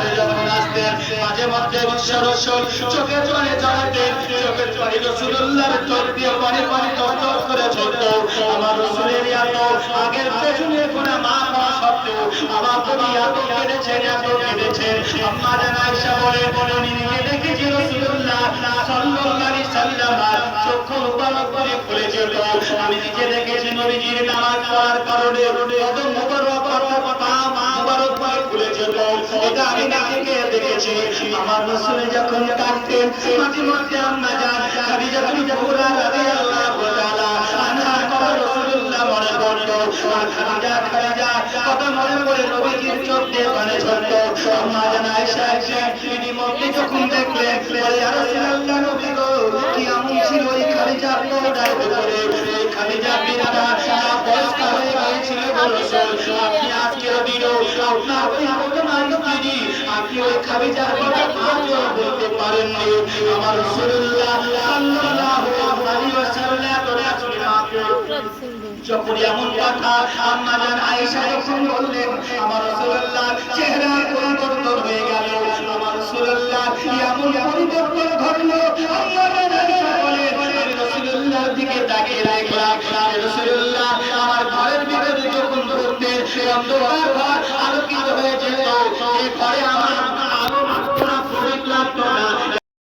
করে যখন আসতেন মাঝে মধ্যে বিশ্ব রসুল চোখের পানি জড়াতেন, চোখের পানি রাসূলুল্লাহর চোখ দিয়ে পানি পানি টপটপ করে ঝরতো। আমার রাসূলের এত আগের পেছনে কোনো মা হওয়া সত্ত্বেও আমার কবি এত কেঁদেছেন, এত কেঁদেছেন। আম্মা জান আয়েশা বলেন, আমি নিজে দেখেছি রাসূলুল্লাহ সাল্লাল্লাহু আলাইহি সাল্লাম চক্ষু মুবারক করে খুলে যেত। আমি নিজে দেখেছি নবীজির নামাজ পড়ার কারণে কদম মুবারক অর্থাৎ পা মুবারক করে খুলে যেত। এটা আমি নিজে দেখেছি। আমার রাসূল যখন কাঁদতেন মাঝে মধ্যে আম্মা জান খাদিজা কুবরা রাদিয়াল্লাহু তাআলা আনহার কথা রাসূলুল্লাহ মনে পড়তো। আর খাদিজা কথা মনে পড়ে নবীজির চোখ দিয়ে পানি ঝরতো। আম্মা জান আয়েশা তিনি মধ্যে যখন দেখলেন, বলে ইয়া রাসূলুল্লাহ, নবী গো, কি এমন ছিল এই খাদিজার পর্দার উপরে? এই খাদিজা বিনা বয়স্ক হয়ে গিয়েছিল রাসূল। আপনি আজকের দিনও আপনার ওই বর্তমান নবী আপনি ওই খাদিজার কথা আজও বলতে পারেননি। আমার রাসূলুল্লাহ সাল্লাল্লাহু আলাইহি ওয়াসাল্লাম যখন এমন কথা আম্মা জান আয়েশা যখন বললেন, আমার রাসূলুল্লাহ চেহারা পরিবর্তন